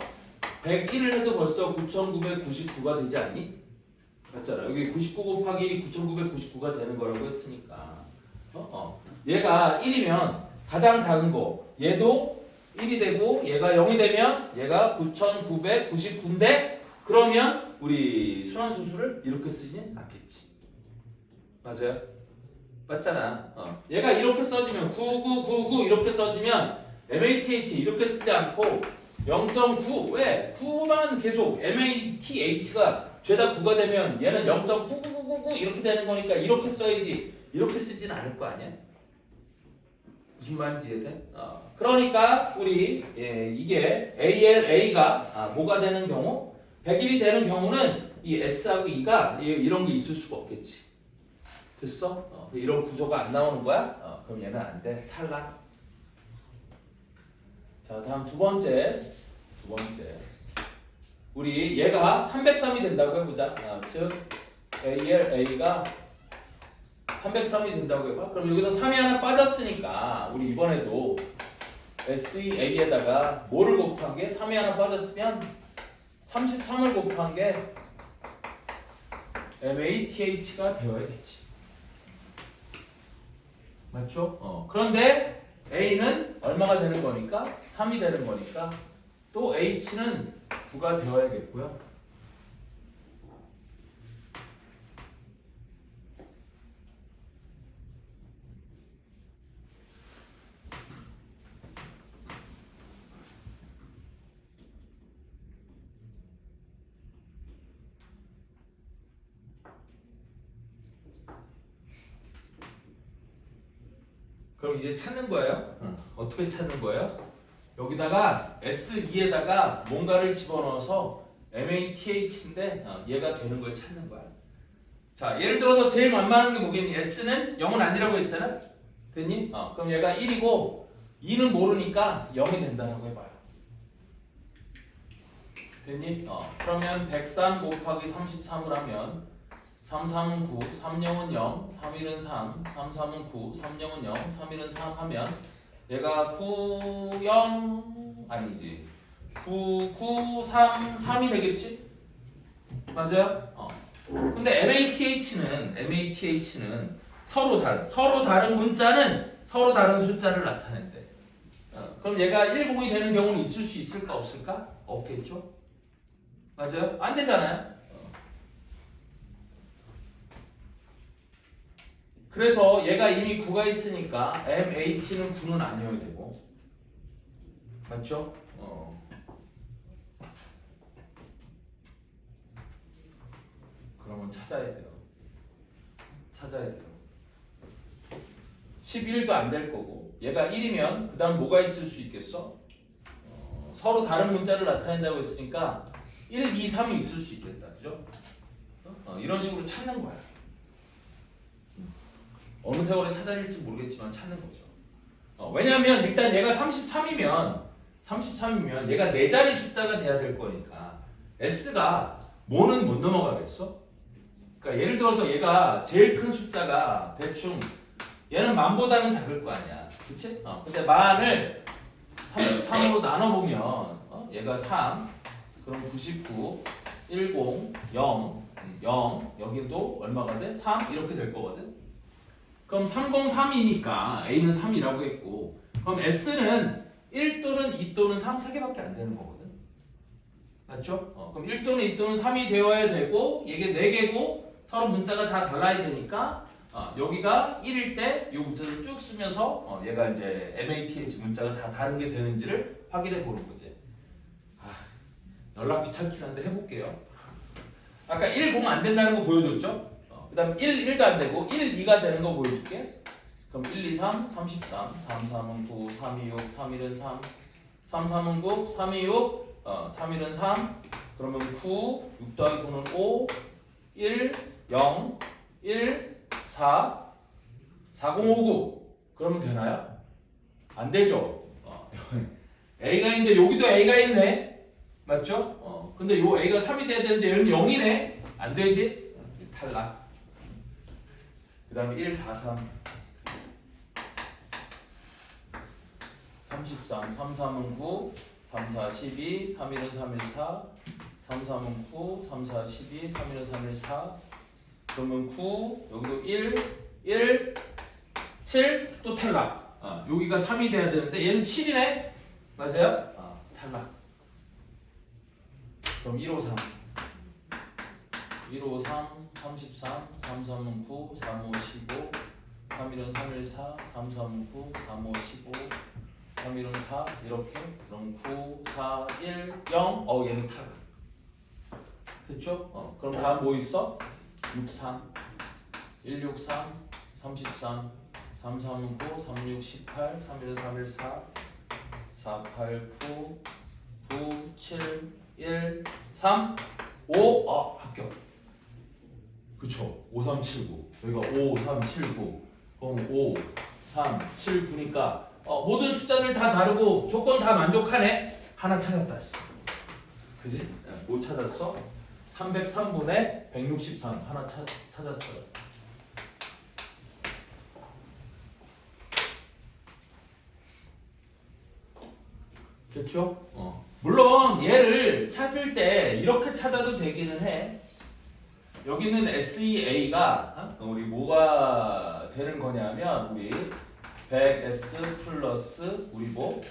101을 해도 벌써 9999가 되지 않니? 맞잖아. 여기 99 곱하기 1이 9999가 되는 거라고 했으니까 얘가 1이면 가장 작은 거 얘도 1이 되고 얘가 0이 되면 얘가 9999인데 그러면 우리 순환소수를 이렇게 쓰진 않겠지. 맞아요? 맞잖아. 얘가 이렇게 써지면 9999 이렇게 써지면 MATH 이렇게 쓰지 않고 0.9 왜? 9만 계속 MATH가 죄다 9가 되면 얘는 0.99999 이렇게 되는 거니까 이렇게 써야지 이렇게 쓰진 않을 거 아니야? 무슨 말인지 이해돼? 그러니까 우리 이게 ALA가 뭐가 되는 경우? 100일이 되는 경우는 이 S하고 E가 이런 게 있을 수가 없겠지. 됐어? 이런 구조가 안 나오는 거야? 그럼 얘는 안 돼. 탈락. 자, 다음 두 번째. 우리 얘가 303이 된다고 해보자. 즉 ALA가 303이 된다고 해봐. 그럼 여기서 3이 하나 빠졌으니까 우리 이번에도 SEA에다가 뭐를 곱한 게 3이 하나 빠졌으면 33을 곱한 게 MATH가 되어야겠지. 맞죠? 그런데 A는 얼마가 되는 거니까? 3이 되는 거니까 또 H는 9가 되어야겠고요. 그럼 이제 찾는 거예요. 어떻게 찾는 거예요? 여기다가 S2에다가 뭔가를 집어넣어서 MATH인데 얘가 되는 걸 찾는 거야. 자, 예를 들어서 제일 만만한 게 뭐겠니? S는 0은 아니라고 했잖아. 됐니? 그럼 얘가 1이고 2는 모르니까 0이 된다라고 해봐요. 됐니? 그러면 103 곱하기 33을 하면 3, 3은 9, 3, 0은 0, 3, 1은 3, 3, 3은 9, 3, 0은 0, 3, 1은 3 하면 얘가 9, 0 아니지 9, 9, 3, 3이 되겠지? 맞아요? 근데 MATH는 서로 다른 문자는 서로 다른 숫자를 나타낸대. 그럼 얘가 10이 되는 경우는 있을 수 있을까 없을까? 없겠죠? 맞아요? 안 되잖아요. 그래서 얘가 이미 9가 있으니까 MAT는 9는 아니어야 되고, 맞죠? 그러면 찾아야 돼요. 11도 안 될 거고, 얘가 1이면 그 다음 뭐가 있을 수 있겠어? 서로 다른 문자를 나타낸다고 했으니까 1, 2, 3이 있을 수 있겠다. 그죠? 이런 식으로 찾는 거야. 어느 세월에 찾아낼지 모르겠지만 찾는 거죠. 왜냐하면 일단 얘가 33이면 얘가 4자리 숫자가 돼야 될 거니까 S가 뭐는 못 넘어가겠어? 그러니까 예를 들어서 얘가 제일 큰 숫자가 대충 얘는 만보다는 작을 거 아니야. 그치? 근데 만을 33으로 나눠보면 얘가 3, 그럼 99, 10, 0, 0 여기도 얼마가 돼? 3 이렇게 될 거거든. 그럼 303이니까 A는 3이라고 했고, 그럼 S는 1 또는 2 또는 3 세 개밖에 안 되는 거거든. 맞죠? 그럼 1 또는 2 또는 3이 되어야 되고, 이게 4개고 서로 문자가 다 달라야 되니까 여기가 1일 때 이 문자를 쭉 쓰면서 얘가 이제 MATH 문자가 다 다른 게 되는지를 확인해 보는 거지. 연락 귀찮긴 한데 해볼게요. 아까 1, 0 안 된다는 거 보여줬죠? 그 다음 1, 1도 안 되고 1, 2가 되는 거 보여줄게. 그럼 1, 2, 3, 33, 3, 3은 9, 3, 2, 6, 3, 1은 3, 3, 3은 9, 3, 2, 6, 3, 1은 3, 그러면 9, 6 더하기 9는 5, 1, 0, 1, 4, 4059 그러면 되나요? 안 되죠? A가 있는데 여기도 A가 있네. 맞죠? 근데 요 A가 3이 돼야 되는데 얘는 0이네. 안 되지? 탈락. 그 다음에 1, 4, 3 33, 3, 3은 9, 3, 4, 12, 3, 1은 3, 1, 4, 3, 3은 9, 3, 4, 12, 3, 1은 3, 1, 4 그러면 9, 여기도 1, 1, 7, 또 탈락. 여기가 3이 돼야 되는데 얘는 7이네. 맞아요? 탈락. 그럼 153, 153, 33, 3, 3은 9, 3, 5, 15, 3, 1은 3, 1, 4, 3, 3은 9, 3, 5, 15, 3, 1은 4 이렇게. 그럼 9, 4, 1, 0. 얘는 탈락. 됐죠? 그럼 다음 뭐 있어? 63, 163, 33, 3, 3은 9, 3, 6, 18, 3, 1은 3, 1, 4, 4, 8, 9, 9, 7, 1, 3, 5. 합격. 그쵸? 5, 3, 7, 9. 여기가 5, 3, 7, 9. 그럼 5, 3, 7, 9니까 모든 숫자들 다 다르고 조건 다 만족하네. 하나 찾았다. 그지? 뭐 찾았어? 303분의 163 하나 찾았어요. 됐죠? 물론 얘를 찾을 때 이렇게 찾아도 되기는 해. 여기는 SEA가 우리 뭐가 되는 거냐면 우리 100S 플러스 우리 뭐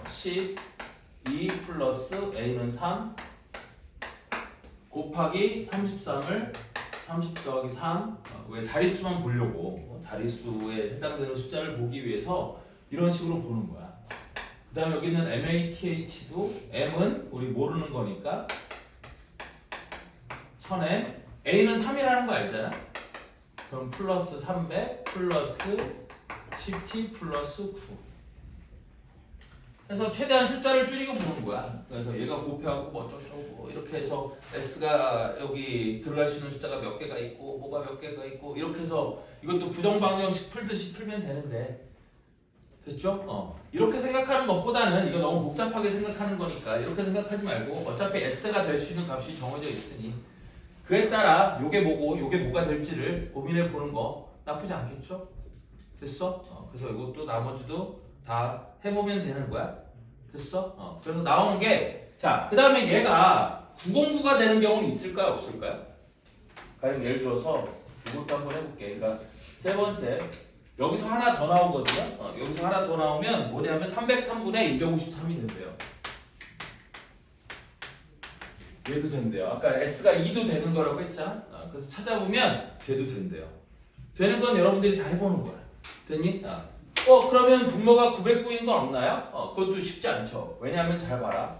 12 플러스 A는 3 곱하기 33을 30 더하기 3 왜 자릿수만 보려고 자릿수에 해당되는 숫자를 보기 위해서 이런 식으로 보는 거야. 그 다음에 여기는 MATH도 M은 우리 모르는 거니까 1000M A는 3이라는 거 알잖아. 그럼 플러스 300 플러스 10t 플러스 9. 그래서 최대한 숫자를 줄이고 보는 거야. 그래서 얘가 곱해하고 뭐 어쩌고 이렇게 해서 s가 여기 들어갈 수 있는 숫자가 몇 개가 있고 뭐가 몇 개가 있고 이렇게 해서 이것도 부정방정식 풀듯이 풀면 되는데 됐죠? 이렇게 생각하는 것보다는 이거 너무 복잡하게 생각하는 거니까 이렇게 생각하지 말고 어차피 s가 될 수 있는 값이 정해져 있으니 그에 따라 요게 뭐고 요게 뭐가 될지를 고민해 보는 거 나쁘지 않겠죠? 됐어? 그래서 이것도 나머지도 다 해보면 되는 거야. 됐어? 그래서 나오는 게 자, 그 다음에 얘가 909가 되는 경우는 있을까요? 없을까요? 가령 예를 들어서 이것도 한번 해볼게. 그러니까 세 번째 여기서 하나 더 나오거든요. 여기서 하나 더 나오면 뭐냐면 303분의 253이 된대요. 얘도 된대요. 아까 S가 2도 되는 거라고 했잖아. 그래서 찾아보면 쟤도 된대요. 되는 건 여러분들이 다 해보는 거야. 됐니? 그러면 분모가 909인 건 없나요? 그것도 쉽지 않죠. 왜냐하면 잘 봐라.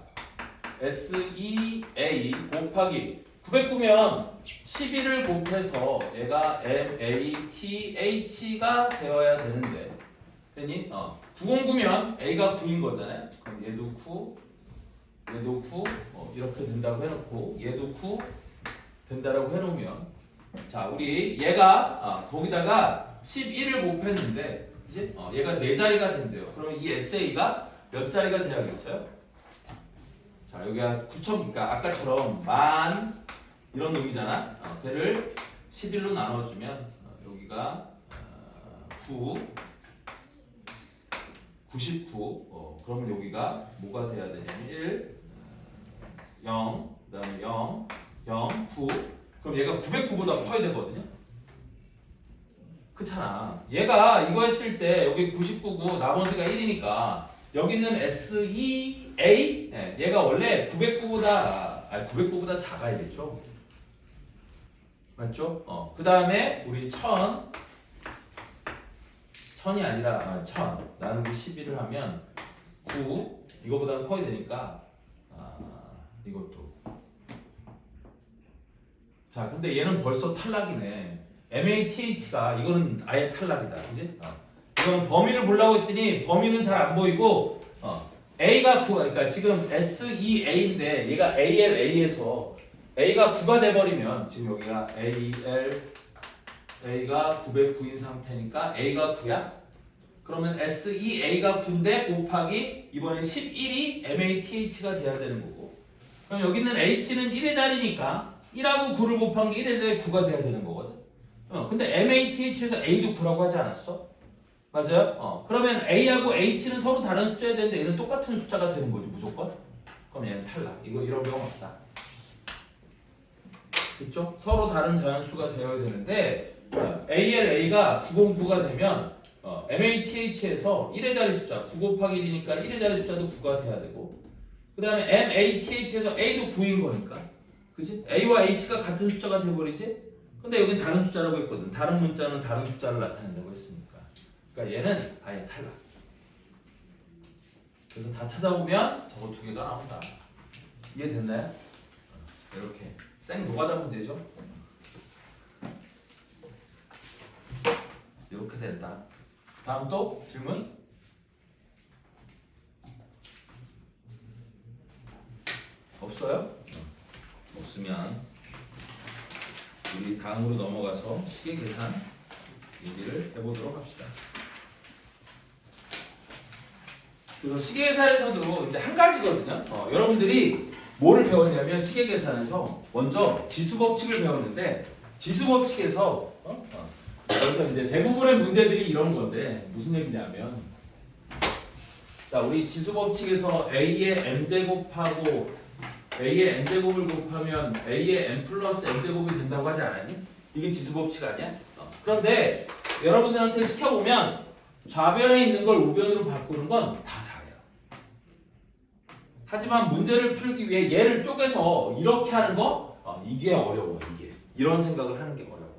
SEA 곱하기 909면 11을 곱해서 얘가 MATH가 되어야 되는데 됐니? 909면 A가 9인 거잖아요. 그럼 얘도 9 얘도 9 이렇게 된다고 해놓고 얘도 9 된다라고 해놓으면 자 우리 얘가 거기다가 11을 곱했는데 그치? 얘가 4자리가 된대요. 그러면 이 SA가 몇 자리가 돼야겠어요? 자 여기가 9,000이니까 아까처럼 만 이런 놈이잖아. 걔를 11로 나눠주면 여기가 9 99 그러면 여기가 뭐가 돼야 되냐면 1 0 그 다음에 0 0 9 그럼 얘가 909보다 커야 되거든요. 그렇잖아. 얘가 이거 했을 때 여기 99고 나머지가 1이니까 여기는 SEA 얘가 원래 909보다 작아야겠죠. 맞죠? 그 다음에 우리 1000이 아니라 1000 나누기 11을 하면 9 이거보다는 커야 되니까 이것도 자 근데 얘는 벌써 탈락이네. MATH가 이거는 아예 탈락이다. 그지? 이건 범위를 보려고 했더니 범위는 잘 안 보이고 A가 9 그러니까 지금 SEA인데 얘가 ALA에서 A가 9가 돼버리면 지금 여기가 A가 909인 상태니까 A가 9야? 그러면 SEA가 9인데 곱하기 이번엔 11이 MATH가 돼야 되는 거고 그럼 여기는 H는 1의 자리니까 1하고 9를 곱한 게 1의 자리에 9가 돼야 되는 거거든. 근데 MATH에서 A도 9라고 하지 않았어? 맞아요? 그러면 A하고 H는 서로 다른 숫자여야 되는데 얘는 똑같은 숫자가 되는 거지 무조건? 그럼 얘는 탈락. 이거 이런 경우 없다. 그쵸? 서로 다른 자연수가 되어야 되는데 ALA가 909가 되면 MATH에서 1의 자리 숫자 9 곱하기 1이니까 1의 자리 숫자도 9가 돼야 되고 그 다음에 MATH에서 A도 9인 거니까 그치? A와 H가 같은 숫자가 돼버리지? 근데 여긴 다른 숫자라고 했거든. 다른 문자는 다른 숫자를 나타낸다고 했으니까 그러니까 얘는 아예 탈락. 그래서 다 찾아보면 저거 두 개가 나온다. 이해됐나요? 이렇게 생 노가다 문제죠? 이렇게 된다. 다음 또 질문? 없어요? 없으면 우리 다음으로 넘어가서 시계 계산 얘기를 해보도록 합시다. 그래서 시계 계산에서도 이제 한 가지거든요. 여러분들이 뭐를 배웠냐면 시계 계산에서 먼저 지수 법칙을 배웠는데 지수 법칙에서 그래서 이제 대부분의 문제들이 이런 건데 무슨 얘기냐면 자 우리 지수 법칙에서 A의 m제곱하고 A의 n제곱을 곱하면 A의 n 플러스 n제곱이 된다고 하지 않았니? 이게 지수 법칙 아니야? 그런데 여러분들한테 시켜보면 좌변에 있는 걸 우변으로 바꾸는 건 다 잘해요. 하지만 문제를 풀기 위해 얘를 쪼개서 이렇게 하는 거 이게 어려워. 이게 이런 생각을 하는 게 어려워.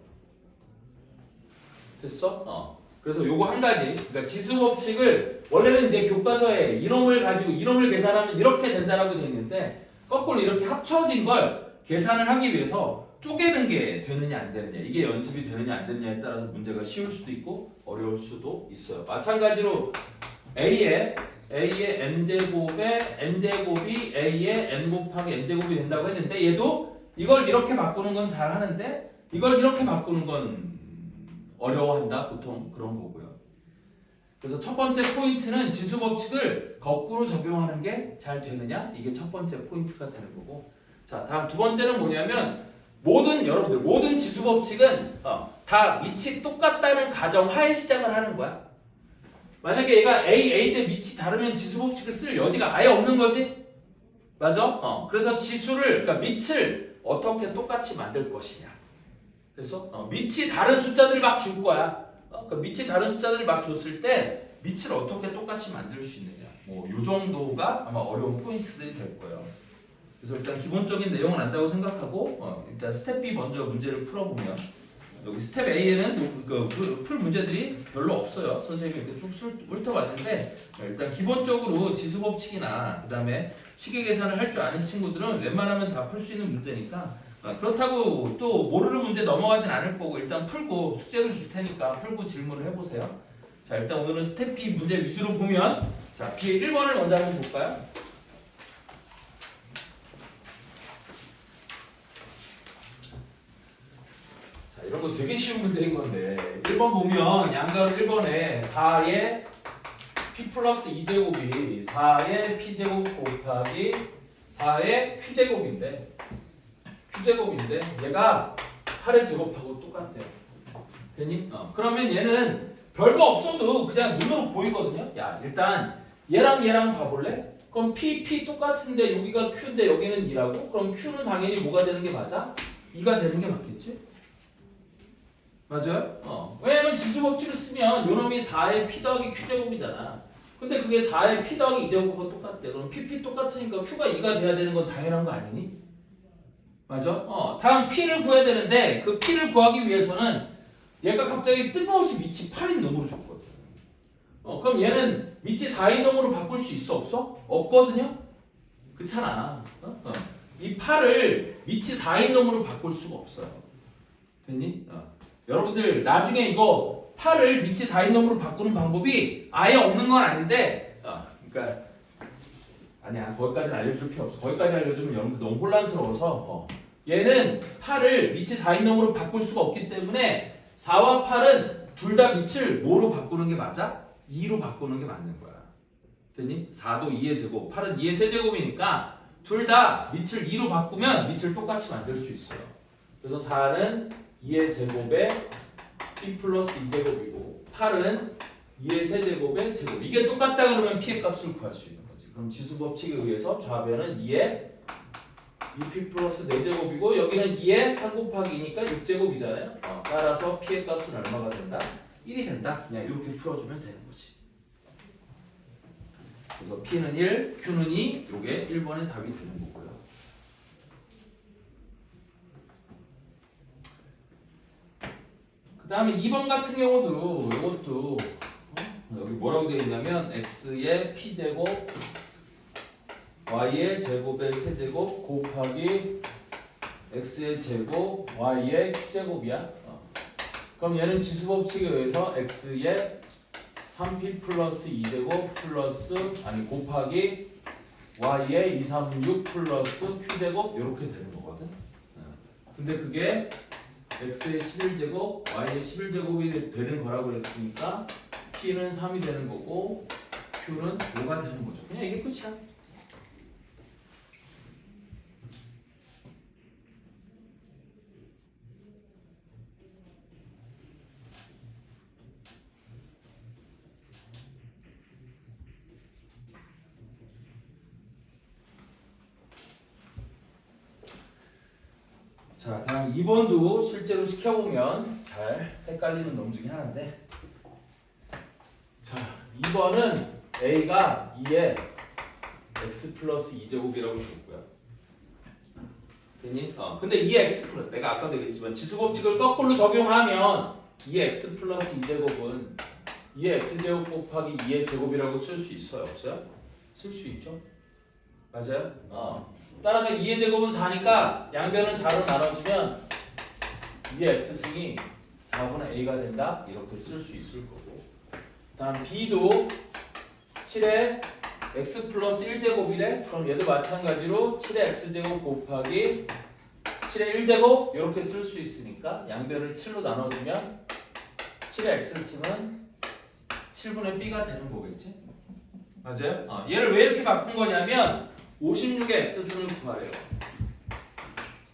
됐어? 그래서 요거 한 가지 그러니까 지수 법칙을 원래는 이제 교과서에 이놈을 가지고 이놈을 계산하면 이렇게 된다라고 되어 있는데 거꾸로 이렇게 합쳐진 걸 계산을 하기 위해서 쪼개는 게 되느냐 안 되느냐 이게 연습이 되느냐 안 되느냐에 따라서 문제가 쉬울 수도 있고 어려울 수도 있어요. 마찬가지로 A의 n제곱에 n제곱이 A의 n 곱하기 n제곱이 된다고 했는데 얘도 이걸 이렇게 바꾸는 건 잘 하는데 이걸 이렇게 바꾸는 건 어려워한다. 보통 그런 거고요. 그래서 첫 번째 포인트는 지수 법칙을 거꾸로 적용하는 게 잘 되느냐? 이게 첫 번째 포인트가 되는 거고. 자, 다음 두 번째는 뭐냐면 여러분들 모든 지수 법칙은 다 밑이 똑같다는 가정하에 시작을 하는 거야. 만약에 얘가 A인데 밑이 다르면 지수 법칙을 쓸 여지가 아예 없는 거지? 맞아? 그래서 그러니까 밑을 어떻게 똑같이 만들 것이냐. 그래서 밑이 다른 숫자들을 막 줄 거야. 그러니까 밑이 다른 숫자들을 막 줬을 때 밑을 어떻게 똑같이 만들 수 있느냐. 뭐 요 정도가 아마 어려운 포인트들이 될 거예요. 그래서 일단 기본적인 내용은 안다고 생각하고 일단 스텝 B 먼저 문제를 풀어보면 여기 스텝 A에는 풀 문제들이 별로 없어요. 선생님이 이렇게 쭉 훑어봤는데 일단 기본적으로 지수 법칙이나 그 다음에 시계 계산을 할 줄 아는 친구들은 웬만하면 다 풀 수 있는 문제니까 그렇다고 또 모르는 문제 넘어가진 않을 거고 일단 풀고 숙제를 줄 테니까 풀고 질문을 해보세요. 자, 일단 오늘은 스텝 B 문제 위주로 보면 자, B의 1번을 먼저 한번 볼까요? 자, 이런 거 되게 쉬운 문제인 건데 1번 보면 양가로 1번에 4의 P 플러스 2제곱이 4의 P제곱 곱하기 4의 Q제곱인데 얘가 8의 제곱하고 똑같대요. 되니? 그러면 얘는 별거 없어도 그냥 눈으로 보이거든요. 야, 일단 얘랑 봐볼래? 그럼 P 똑같은데 여기가 Q인데 여기는 2라고? 그럼 Q는 당연히 뭐가 되는 게 맞아? 2가 되는 게 맞겠지? 맞아요? 왜냐면 지수 법칙을 쓰면 요놈이 4의 P 더하기 Q제곱이잖아. 근데 그게 4의 P 더하기 2제곱하고 똑같대. 그럼 PP 똑같으니까 Q가 2가 돼야 되는 건 당연한 거 아니니? 맞아? 다음 P를 구해야 되는데 그 P를 구하기 위해서는 얘가 갑자기 뜬금없이 밑이 8인 놈으로 줬거든. 그럼 얘는 밑이 4인 놈으로 바꿀 수 있어? 없어? 없거든요? 그렇잖아. 이 8을 밑이 4인 놈으로 바꿀 수가 없어요. 됐니? 여러분들 나중에 이거 8을 밑이 4인 놈으로 바꾸는 방법이 아예 없는 건 아닌데 그러니까 아니야, 거기까지는 알려줄 필요 없어. 거기까지 알려주면 여러분들 너무 혼란스러워서 얘는 8을 밑이 4인 놈으로 바꿀 수가 없기 때문에 4와 8은 둘 다 밑을 뭐로 바꾸는 게 맞아? 2로 바꾸는 게 맞는 거야. 됐니? 4도 2의 제곱, 8은 2의 세제곱이니까 둘 다 밑을 2로 바꾸면 밑을 똑같이 만들 수 있어요. 그래서 4는 2의 제곱에 P 플러스 2제곱이고 8은 2의 세제곱의 제곱. 이게 똑같다 그러면 P의 값을 구할 수 있는 거지. 그럼 지수 법칙에 의해서 좌변은 2의 2P 플러스 4제곱이고 여기는 2의 3 곱하기 2니까 6제곱이잖아요. 따라서 P의 값은 얼마가 된다? 1이 된다. 그냥 이렇게 풀어주면 되는 거지. 그래서 P는 1, Q는 2, 이게 1번의 답이 되는 거고요. 그 다음에 2번 같은 경우도 이것도 여기 뭐라고 되어 있냐면 X의 P제곱 Y의 제곱의 세제곱 곱하기 X의 제곱 Y의 Q제곱이야. 그럼 얘는 지수법칙에 의해서 X의 3P 플러스 2제곱 플러스 곱하기 Y의 2, 3, 6 플러스 Q제곱 이렇게 되는 거거든. 근데 그게 X의 11제곱 Y의 11제곱이 되는 거라고 그랬으니까 P는 3이 되는 거고 Q는 5가 되는 거죠. 그냥 이게 끝이야. 자, 다음 2번도 실제로 시켜보면 잘 헷갈리는 놈 중에 하나인데 자, 2번은 A가 2에 X 플러스 2제곱이라고 줬고요. 됐니? 근데 2의 X 플러스 내가 아까도 얘기했지만 지수법칙을 거꾸로 적용하면 2의 X 플러스 2제곱은 2의 X제곱 곱하기 2의 제곱이라고 쓸 수 있어요? 없어요? 쓸 수 있죠? 맞아요? 따라서 2의 제곱은 4니까 양변을 4로 나눠주면 2의 x승이 4분의 a가 된다. 이렇게 쓸 수 있을 거고. 다음 b도 7에 x 플러스 1제곱이래. 그럼 얘도 마찬가지로 7의 x제곱 곱하기 7의 1제곱 이렇게 쓸 수 있으니까 양변을 7로 나눠주면 7의 x승은 7분의 b가 되는 거겠지? 맞아요? 얘를 왜 이렇게 바꾼 거냐면 56의 x승을 구하래요.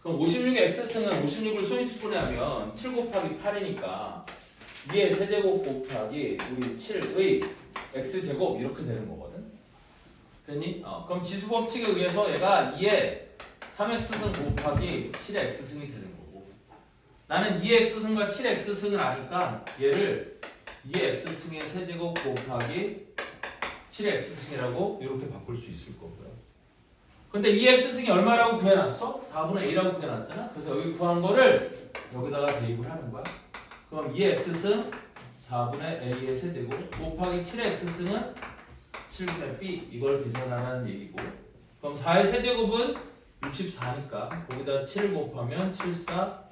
그럼 56의 x승은 56을 소인수분해하면 7 곱하기 8이니까 2의 세제곱 곱하기 우리 7의 x제곱 이렇게 되는 거거든. 됐니? 그럼 지수법칙에 의해서 얘가 2의 3x승 곱하기 7의 x승이 되는 거고, 나는 2의 x승과 7의 x승을 아니까 얘를 2의 x승의 세제곱 곱하기 7의 x승이라고 이렇게 바꿀 수 있을 거고요. 근데 2의 x승이 얼마라고 구해놨어? 4분의 a라고 구해놨잖아. 그래서 여기 구한 거를 여기다가 대입을 하는 거야. 그럼 2의 x승 4분의 a의 세제곱 곱하기 7의 x승은 7분의 b, 이걸 계산하라는 얘기고, 그럼 4의 세제곱은 64니까 거기다 7을 곱하면 7, 4,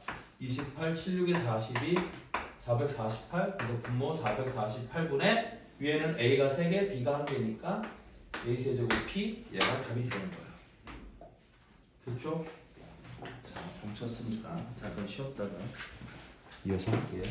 28, 7, 6에 42, 448. 그래서 분모 448분의 위에는 a가 3개, b가 1개니까 a 세제곱 p, 얘가 답이 되는 거야. 됐죠? 자, 종 쳤으니까 잠깐 쉬었다가 이어서 할게요.